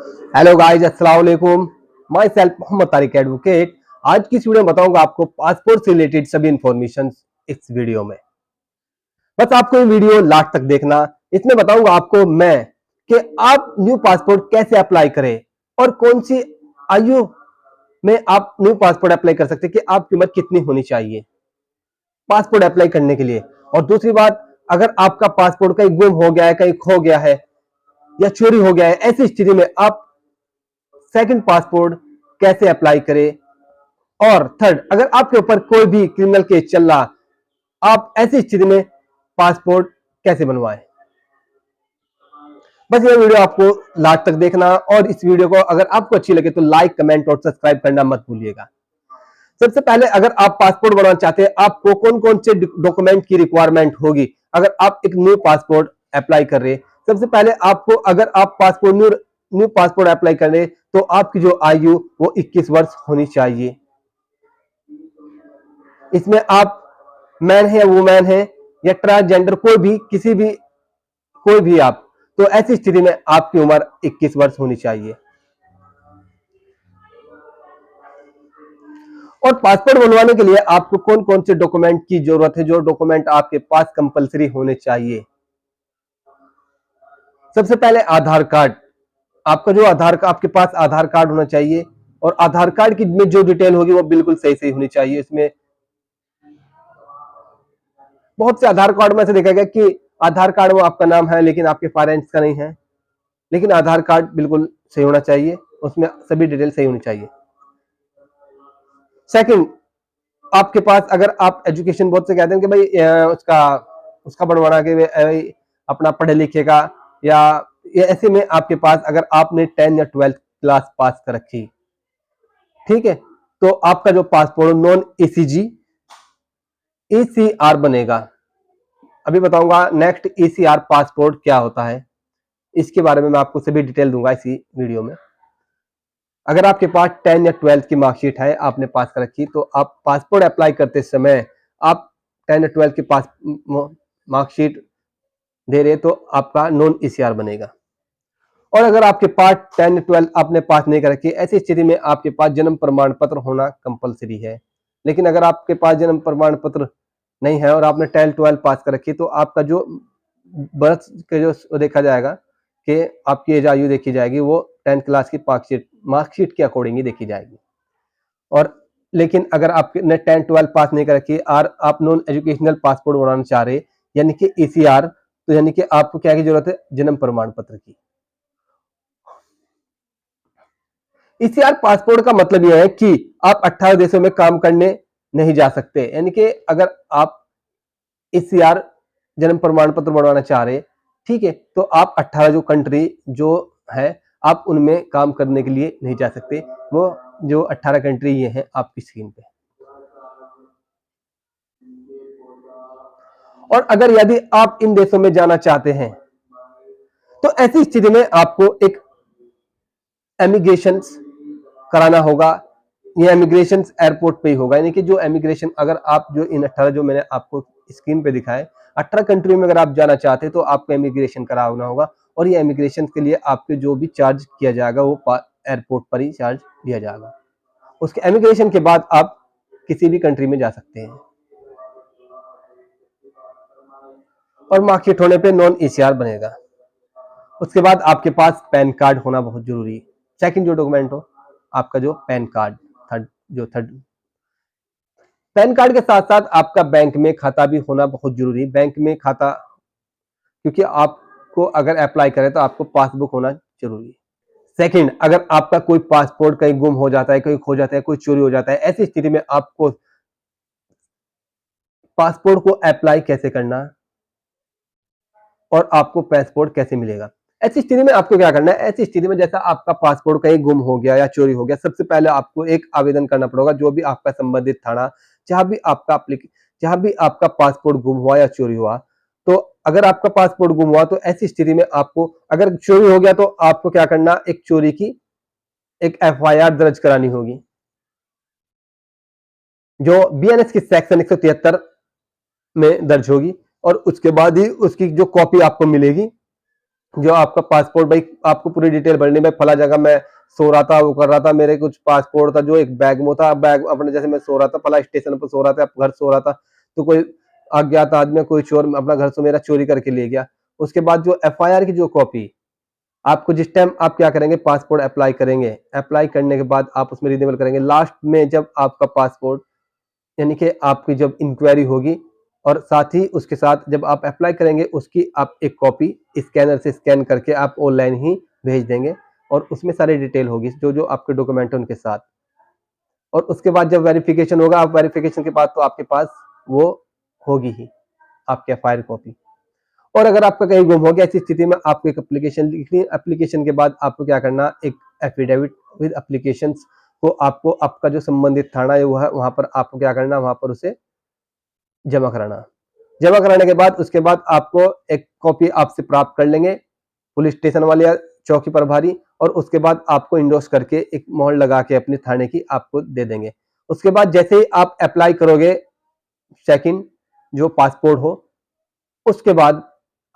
Hello guys, अस्सलाम वालेकुम। Myself Mohammad Tariq advocate. आज की इस वीडियो में बताऊंगा आपको पासपोर्ट से रिलेटेड सभी इंफॉर्मेशन इस वीडियो में। बस आपको ये वीडियो लास्ट तक देखना। इसमें बताऊंगा आपको मैं कि आप न्यू पासपोर्ट कैसे अप्लाई करें और कौन सी आयु में आप न्यू पासपोर्ट अप्लाई कर सकते हैं, कि आपकी उम्र कितनी होनी चाहिए पासपोर्ट अप्लाई करने के लिए। और दूसरी बात, अगर आपका पासपोर्ट कहीं गुम हो गया है, कहीं खो गया है या चोरी हो गया है, ऐसी स्थिति में आप सेकंड पासपोर्ट कैसे अप्लाई करें। और थर्ड, अगर आपके ऊपर कोई भी क्रिमिनल केस चल रहा, आप ऐसी स्थिति में पासपोर्ट कैसे बनवाएं। बस ये वीडियो आपको लास्ट तक देखना, और इस वीडियो को अगर आपको अच्छी लगे तो लाइक, कमेंट और सब्सक्राइब करना मत भूलिएगा। सबसे पहले, अगर आप पासपोर्ट बनवाना चाहते हैं, आपको कौन कौन से डॉक्यूमेंट की रिक्वायरमेंट होगी अगर आप एक न्यू पासपोर्ट अप्लाई कर रहे हैं। सबसे पहले आपको, अगर आप पासपोर्ट न्यू पासपोर्ट अप्लाई कर रहे हैं, तो आपकी जो आयु वो 21 वर्ष होनी चाहिए। इसमें आप मैन है या वुमेन है या ट्रांसजेंडर, कोई भी आप, तो ऐसी स्थिति में आपकी उम्र 21 वर्ष होनी चाहिए। और पासपोर्ट बनवाने के लिए आपको कौन कौन से डॉक्यूमेंट की जरूरत है, जो डॉक्यूमेंट आपके पास कंपलसरी होने चाहिए। सबसे पहले आधार कार्ड। आपके पास आधार कार्ड होना चाहिए, और आधार कार्ड की में जो डिटेल होगी वो बिल्कुल सही सही होनी चाहिए। इसमें बहुत से आधार कार्ड में से देखा गया कि आधार कार्ड में आपका नाम है लेकिन आपके पेरेंट्स का नहीं है, लेकिन आधार कार्ड बिल्कुल सही होना चाहिए, उसमें सभी डिटेल सही होनी चाहिए। सेकंड, आपके पास, अगर आप एजुकेशन, बहुत से कहते हैं कि भाई उसका बनवाना कि अपना पढ़े लिखे का, या ऐसे में आपके पास अगर आपने 10 या 12 क्लास पास कर रखी, ठीक है, तो आपका जो पासपोर्ट नॉन ईसीजी ईसीआर बनेगा। अभी बताऊंगा नेक्स्ट ईसीआर पासपोर्ट क्या होता है, इसके बारे में मैं आपको सभी डिटेल दूंगा इसी वीडियो में। अगर आपके पास 10 या 12 की मार्कशीट है, आपने पास कर रखी, तो आप पासपोर्ट अप्लाई करते समय आप 10 या 12 की पास मार्कशीट दे रहे, तो आपका नॉन ईसीआर बनेगा। और अगर आपके पास 10 या 12 आपने पास नहीं कर रखी, ऐसी स्थिति में आपके पास जन्म प्रमाण पत्र होना कंपलसरी है। लेकिन अगर आपके पास जन्म प्रमाण पत्र नहीं है और आपने 10 12 पास कर रखी, तो आपका जो बर्थ के जो देखा जाएगा कि आपकी एज आयु देखी जाएगी, वो 10 क्लास की मार्कशीट के अकॉर्डिंग ही देखी जाएगी। और लेकिन अगर आपने 10 12 पास नहीं कर रखी और आप नॉन एजुकेशनल पासपोर्ट बनाना चाह रहे, यानी कि ईसीआर, तो यानी कि आपको क्या की जरूरत है, जन्म प्रमाण पत्र की। ईसीआर पासपोर्ट का मतलब यह है कि आप 18 देशों में काम करने नहीं जा सकते, यानी कि अगर आप ईसीआर जन्म प्रमाण पत्र बनवाना चाह रहे, ठीक है, तो आप 18 जो कंट्री जो है, आप उनमें काम करने के लिए नहीं जा सकते। वो जो 18 कंट्री ये हैं आपकी स्क्रीन पे। और अगर यदि आप इन देशों में जाना चाहते हैं, तो ऐसी स्थिति में आपको एक एमिग्रेशन कराना होगा। ये एमिग्रेशन एयरपोर्ट पे ही होगा, यानी कि जो एमिग्रेशन, अगर आप जो इन 18 जो मैंने आपको स्क्रीन पे दिखाए 18 कंट्री में अगर आप जाना चाहते हैं, तो आपको एमिग्रेशन कराना होगा। और ये एमिग्रेशन के लिए आपके जो भी चार्ज किया जाएगा, वो एयरपोर्ट पर ही चार्ज दिया जाएगा। उसके एमिग्रेशन के बाद आप किसी भी कंट्री में जा सकते हैं। और मार्कशीट होने पे नॉन ईसीआर बनेगा। उसके बाद आपके पास पैन कार्ड होना बहुत जरूरी है। सेकंड जो डॉक्यूमेंट हो, आपका जो pan card. Third, pan card के साथ साथ आपका बैंक में खाता भी होना बहुत जरूरी है। बैंक में खाता, क्योंकि आपको अगर अप्लाई करें तो आपको पासबुक होना जरूरी है। सेकंड, अगर आपका कोई पासपोर्ट कहीं गुम हो जाता है, कहीं खो जाता है, कोई चोरी हो जाता है, ऐसी स्थिति में आपको पासपोर्ट को अप्लाई कैसे करना और आपको पासपोर्ट कैसे मिलेगा। ऐसी स्थिति में आपको क्या करना है, ऐसी स्थिति में जैसा आपका पासपोर्ट कहीं गुम हो गया या चोरी हो गया, सबसे पहले आपको एक आवेदन करना पड़ेगा, जो भी आपका संबंधित थाना, जहां भी आपका पासपोर्ट गुम हुआ या चोरी हुआ। तो अगर आपका पासपोर्ट गुम हुआ, तो ऐसी स्थिति में आपको, अगर चोरी हो गया, तो आपको क्या करना, एक चोरी की एक एफआईआर दर्ज करानी होगी, जो बीएनएस की सेक्शन 173 में दर्ज होगी। और उसके बाद ही उसकी जो कॉपी आपको मिलेगी, जो आपका पासपोर्ट, भाई आपको पूरी डिटेल भरनी, भाई फला जगह मैं सो रहा था, वो कर रहा था, मेरे कुछ पासपोर्ट था जो एक बैग में था, बैग अपने, जैसे मैं सो रहा था फला स्टेशन पर सो रहा था, घर सो रहा था, तो कोई अज्ञात आदमी, कोई चोर अपना घर से मेरा चोरी करके ले गया। उसके बाद जो एफआईआर की जो कॉपी, आपको जिस टाइम आप क्या करेंगे, पासपोर्ट अप्लाई करेंगे, अप्लाई करने के बाद आप उसमें रिन्यूअल करेंगे, लास्ट में जब आपका पासपोर्ट, यानी कि आपकी जब इंक्वायरी होगी, और साथ ही उसके साथ जब आप अप्लाई करेंगे उसकी आप एक कॉपी स्कैनर से स्कैन करके आप ऑनलाइन ही भेज देंगे, और उसमें सारी डिटेल होगी, जो जो आपके डॉक्यूमेंट है उनके साथ। और उसके बाद जब वेरिफिकेशन होगा, आप वेरिफिकेशन के बाद तो आपके पास वो होगी ही आपकी एफआईआर कॉपी। और अगर आपका कहीं गुम हो गया, ऐसी स्थिति में आपको एक एप्लीकेशन लिखनी है, एप्लीकेशन के बाद आपको क्या करना, एक एफिडेविट विद एप्लीकेशन को आपको आपका जो संबंधित थाना है वहां पर आपको क्या करना, वहां पर उसे जमा कराना। जमा कराने के बाद उसके बाद आपको एक कॉपी आपसे प्राप्त कर लेंगे पुलिस स्टेशन वाले या चौकी प्रभारी, और उसके बाद आपको इंडोर्स करके एक मोहर लगा के अपने थाने की आपको दे देंगे। उसके बाद जैसे ही आप अप्लाई करोगे सेकंड जो पासपोर्ट हो, उसके बाद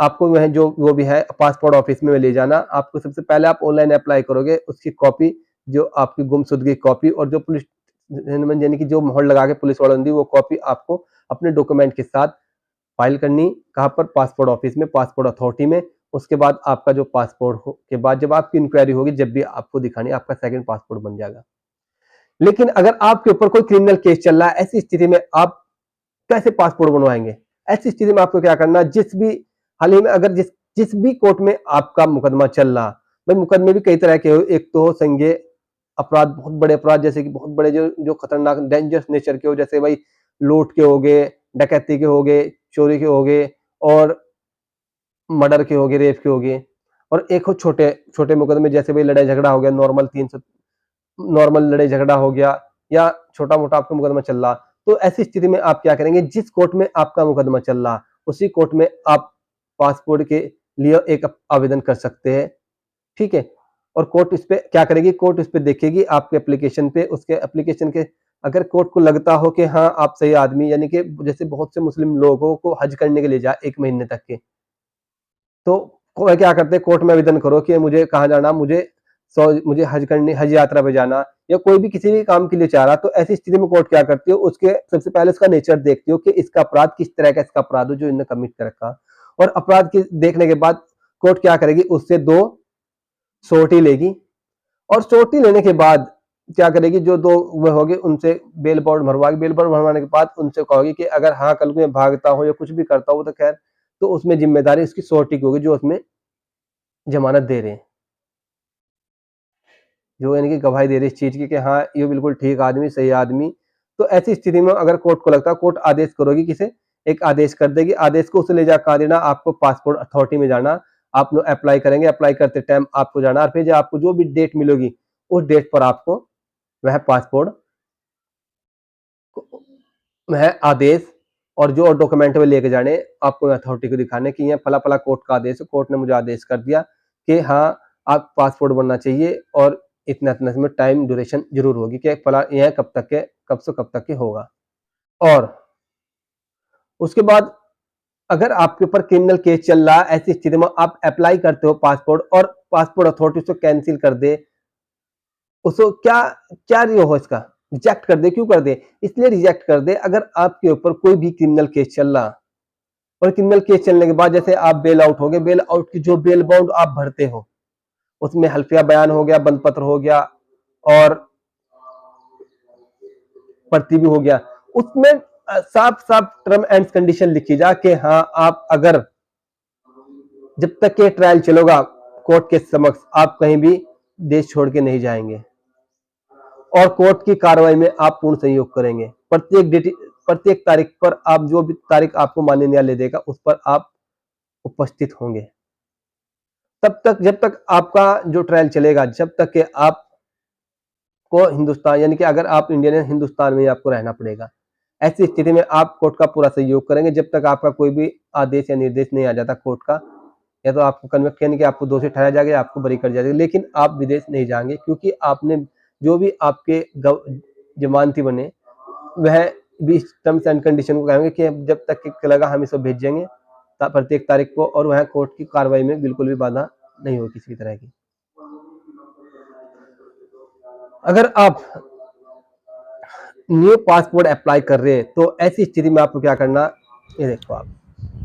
आपको वह जो वो भी है पासपोर्ट ऑफिस में ले जाना। आपको सबसे पहले आप ऑनलाइन अप्लाई करोगे, उसकी कॉपी, जो आपकी गुमशुदगी कॉपी, और जो पुलिस यानी कि जो मोहर लगा के पुलिस वालों ने दी, वो कॉपी आपको अपने डॉक्यूमेंट के साथ फाइल करनी। कहाँ पर, पासपोर्ट ऑफिस में, पासपोर्ट अथॉरिटी में। उसके बाद आपका जो पासपोर्ट हो के बाद जब आपकी इंक्वायरी होगी, जब भी आपको दिखानी, आपका सेकंड पासपोर्ट बन जाएगा। लेकिन अगर आपके ऊपर कोई क्रिमिनल केस चल रहा है, ऐसी स्थिति में आप कैसे पासपोर्ट बनवाएंगे? ऐसी स्थिति में आपको क्या करना, जिस भी हाल ही में अगर जिस जिस भी कोर्ट में आपका मुकदमा चल रहा, भाई मुकदमे भी कई तरह के हो, एक तो हो संज्ञेय अपराध, बहुत बड़े अपराध, जैसे कि बहुत बड़े जो जो खतरनाक डेंजरस नेचर के हो, जैसे भाई लूट के हो गए, डकैती के हो गए, चोरी के हो गए, और मर्डर के हो गए, रेप के हो गए। और एक हो छोटे छोटे मुकदमे, जैसे भाई लड़ाई झगड़ा हो गया, नॉर्मल लड़ाई झगड़ा हो गया, या छोटा मोटा आपका मुकदमा चल रहा। तो ऐसी स्थिति में आप क्या करेंगे, जिस कोर्ट में आपका मुकदमा चल रहा, उसी कोर्ट में आप पासपोर्ट के लिए एक आवेदन कर सकते हैं, ठीक है। और कोर्ट इस पे क्या करेगी, कोर्ट इस पे देखेगी आपके एप्लीकेशन पे, उसके एप्लीकेशन के, अगर कोर्ट को लगता हो कि हाँ आप सही आदमी, यानी कि जैसे बहुत से मुस्लिम लोगों को हज करने के लिए जाए 1 महीने तक के, तो क्या करते हैं, कोर्ट में आवेदन करो कि मुझे कहाँ जाना, मुझे हज करने, हज यात्रा पे जाना, या कोई भी किसी भी काम के लिए चाह रहा, तो ऐसी स्थिति में कोर्ट क्या करती हो, उसके सबसे पहले उसका नेचर देखती हो कि इसका अपराध किस तरह का इसका अपराध हो जो इन्होंने कमिट कर रखा। और अपराध के देखने के बाद कोर्ट क्या करेगी, उससे 2 सोटी लेगी, और सोटी लेने के बाद क्या करेगी, जो 2 वो होगी उनसे बेल बॉन्ड भरवाएगी। बेल बॉन्ड भरवाने के बाद उनसे कहोगी कि अगर हाँ कल को मैं भागता हूँ या कुछ भी करता हूँ, तो खैर, तो उसमें जिम्मेदारी उसकी सोटी की होगी, जो उसमें जमानत दे रहे हैं, जो यानी कि गवाही दे रही है इस चीज की कि हाँ ये बिल्कुल ठीक आदमी, सही आदमी। तो ऐसी स्थिति में अगर कोर्ट को लगता है, कोर्ट आदेश करोगी, किसे, एक आदेश कर देगी, आदेश को उसे ले जा कहाँ देना, आपको पासपोर्ट अथॉरिटी में जाना, आप लोग अप्लाई करेंगे, अप्लाई करते टाइम आपको जाना, और फिर जो आपको जो भी डेट मिलेगी, उस डेट पर आपको वह पासपोर्ट, वह आदेश, और जो डॉक्यूमेंट में लेके जाने, आपको अथॉरिटी को दिखाने कि ये फला फला कोर्ट का आदेश है, कोर्ट ने मुझे आदेश कर दिया कि हाँ आप पासपोर्ट बनना चाहिए, और इतना इतना समय टाइम ड्यूरेशन जरूर होगी कि फला यह कब तक के, कब से कब तक के होगा। और उसके बाद अगर आपके ऊपर क्रिमिनल केस चल रहा, ऐसी स्थिति में आप अप्लाई करते हो पासपोर्ट, और पासपोर्ट अथॉरिटी उसको कैंसिल कर दे, उसको क्या क्या हो इसका, रिजेक्ट कर दे। क्यों कर दे, इसलिए रिजेक्ट कर दे, अगर आपके ऊपर कोई भी क्रिमिनल केस चल रहा, और क्रिमिनल केस चलने के बाद जैसे आप बेल आउट हो गए, बेल आउट की जो बेल बाउंड आप भरते हो, उसमें हल्फिया बयान हो गया, बंद पत्र हो गया, और प्रति भी हो गया, उसमें साफ साफ टर्म एंड कंडीशन लिखी जा कि हाँ आप अगर जब तक ये ट्रायल चलेगा कोर्ट के समक्ष, आप कहीं भी देश छोड़ के नहीं जाएंगे, और कोर्ट की कार्रवाई में आप पूर्ण सहयोग करेंगे। प्रत्येक तारीख पर आप, जो भी तारीख आपको माननीय न्यायालय देगा, उस पर आप उपस्थित होंगे। तब तक, जब तक आपका जो ट्रायल चलेगा, जब तक कि आप को हिंदुस्तान, यानी कि अगर आप इंडियन है, हिंदुस्तान में आपको रहना पड़ेगा। ऐसी स्थिति में आप कोर्ट का पूरा सहयोग करेंगे, जब तक आपका कोई भी आदेश या निर्देश नहीं आ जाता कोर्ट का, या तो आपको कन्विक्ट यानी कि आपको दोषी ठहराया जाएगा, आपको बरी कर जाएगा, लेकिन आप विदेश नहीं जाएंगे, क्योंकि आपने जो भी आपके जमानती बने, वह भी टर्म्स एंड कंडीशन को कहेंगे कि जब तक लगा हम इसको भेजेंगे प्रत्येक तारीख को, और वह कोर्ट की कार्रवाई में बिल्कुल भी बाधा नहीं होगी किसी भी तरह की। अगर आप न्यू पासपोर्ट अप्लाई कर रहे हैं तो ऐसी स्थिति में आपको क्या करना, ये देखो आप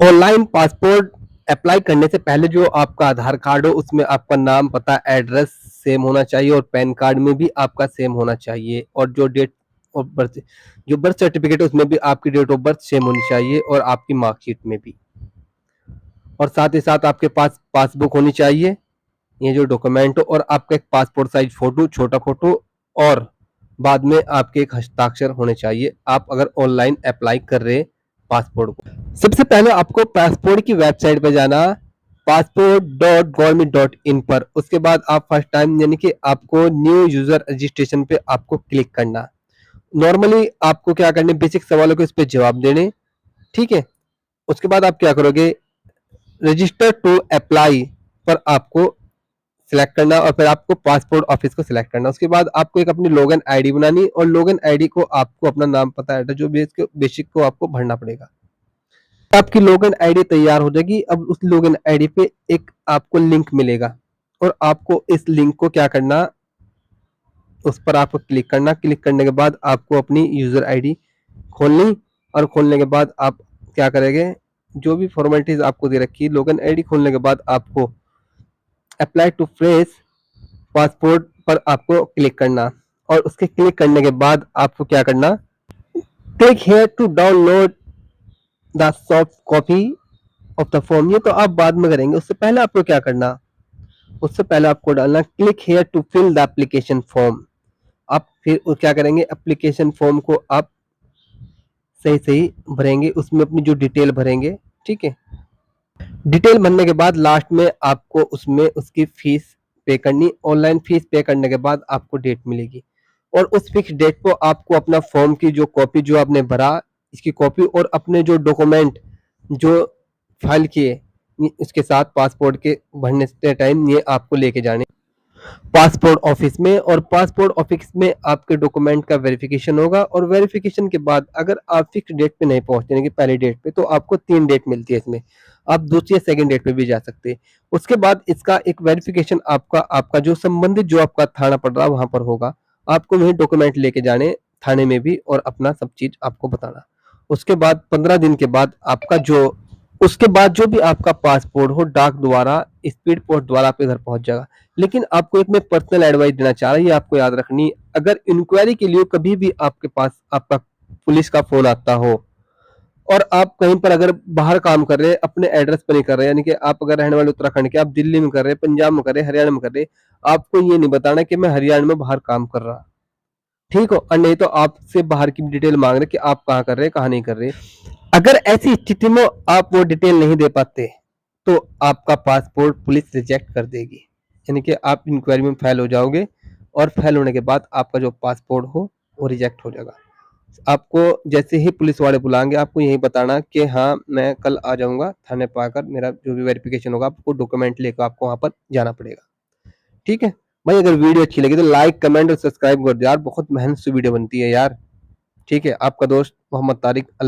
ऑनलाइन पासपोर्ट अप्लाई करने से पहले जो आपका आधार कार्ड हो उसमें आपका नाम, पता, एड्रेस सेम होना चाहिए और पैन कार्ड में भी आपका सेम होना चाहिए, और जो डेट ऑफ बर्थ, जो बर्थ सर्टिफिकेट है उसमें भी आपकी डेट ऑफ बर्थ सेम होनी चाहिए और आपकी मार्कशीट में भी। और साथ ही साथ आपके पास पासबुक होनी चाहिए, ये जो डॉक्यूमेंट हो, और आपका एक पासपोर्ट साइज फोटो, छोटा फोटो, और बाद में आपके एक हस्ताक्षर होने चाहिए आप अगर ऑनलाइन अप्लाई कर रहे पासपोर्ट को। सबसे पहले आपको पासपोर्ट की वेबसाइट पे जाना, passport.government.in पर। उसके बाद आप फर्स्ट टाइम यानी कि आपको न्यू यूजर रजिस्ट्रेशन पे आपको क्लिक करना। नॉर्मली आपको क्या करने, बेसिक सवालों के उस पर जवाब देने, ठीक है। उसके बाद आप क्या करोगे, रजिस्टर टू अप्लाई पर आपको सिलेक्ट करना और फिर आपको पासपोर्ट ऑफिस को सिलेक्ट करना। उसके बाद आपको एक अपनी लॉगिन आईडी बनानी और लॉगिन आईडी को आपको अपना नाम, पता, एड्रेस जो भी इसके बेसिक को आपको भरना पड़ेगा। आपकी लॉगिन आईडी तैयार हो जाएगी। अब उस लॉगिन आईडी पे एक आपको लिंक मिलेगा और आपको इस लिंक को क्या करना, उस पर आपको क्लिक करना। क्लिक करने के बाद आपको अपनी यूजर आईडी खोलनी और खोलने के बाद आप क्या करेंगे, जो भी फॉर्मेलिटीज आपको दे रखी है, लॉगिन आईडी खोलने के बाद आपको अप्लाई टू फ्रेश पासपोर्ट पर आपको क्लिक करना और उसके क्लिक करने के बाद आपको क्या करना, click here to download the soft copy of the form. ये तो आप बाद में करेंगे, उससे पहले आपको क्या करना, उससे पहले आपको डालना click here to fill the application form. आप फिर क्या करेंगे, एप्लीकेशन फॉर्म को आप सही सही भरेंगे, उसमें अपनी जो डिटेल भरेंगे, ठीक है। डिटेल भरने के बाद लास्ट में आपको उसमें उसकी फीस पे करनी। ऑनलाइन फीस पे करने के बाद आपको डेट मिलेगी और उस फिक्स डेट को आपको अपना फॉर्म की जो कॉपी जो आपने भरा इसकी कॉपी और अपने जो डॉक्यूमेंट जो फाइल किए इसके साथ पासपोर्ट के भरने से टाइम ये आपको लेके जाने पासपोर्ट ऑफिस में। और पासपोर्ट ऑफिस में आपके डॉक्यूमेंट का वेरिफिकेशन होगा और वेरिफिकेशन के बाद अगर आप फिक्स डेट पे नहीं पहुंचते यानी कि पहली डेट पे, तो आपको 3 डेट मिलती है इसमें, आप दूसरी या सेकंड डेट पे भी जा सकते हैं। उसके बाद इसका एक वेरिफिकेशन आपका आपका जो संबंधित जो आपका थाना पड़ रहा है वहां पर होगा। आपको वही डॉक्यूमेंट लेके जाने थाने में भी और अपना सब चीज आपको बताना। उसके बाद 15 दिन के बाद आपका जो उसके बाद जो भी आपका पासपोर्ट हो डाक द्वारा, स्पीड पोस्ट द्वारा आपके घर पहुंच जाएगा। लेकिन आपको एक मैं पर्सनल एडवाइस देना चाह रहा हूँ, ये आपको याद रखनी, अगर इंक्वायरी के लिए कभी भी आपके पास आपका पुलिस का फोन आता हो और आप कहीं पर अगर बाहर काम कर रहे हैं, अपने एड्रेस पर नहीं कर रहे, यानी कि आप अगर रहने वाले उत्तराखंड के, आप दिल्ली में कर रहे, पंजाब में कर रहे, हरियाणा में कर रहे, आपको ये नहीं बताना कि मैं हरियाणा में बाहर काम कर रहा, ठीक हो। और नहीं तो आपसे बाहर की डिटेल मांग रहे कि आप कहाँ कर रहे, कहाँ नहीं कर रहे। अगर ऐसी स्थिति में आप वो डिटेल नहीं दे पाते तो आपका पासपोर्ट पुलिस रिजेक्ट कर देगी, यानी कि आप इंक्वायरी में फेल हो जाओगे और फेल होने के बाद आपका जो पासपोर्ट हो वो रिजेक्ट हो जाएगा। आपको जैसे ही पुलिस वाले बुलाएंगे आपको यही बताना कि हाँ मैं कल आ जाऊंगा थाने पर आकर, मेरा जो भी वेरिफिकेशन होगा आपको डॉक्यूमेंट लेकर आपको वहां पर जाना पड़ेगा, ठीक है। भाई अगर वीडियो अच्छी लगी तो लाइक, कमेंट और सब्सक्राइब कर दो यार, बहुत मेहनत से वीडियो बनती है यार, ठीक है। आपका दोस्त मोहम्मद तारिक। अल्लाह।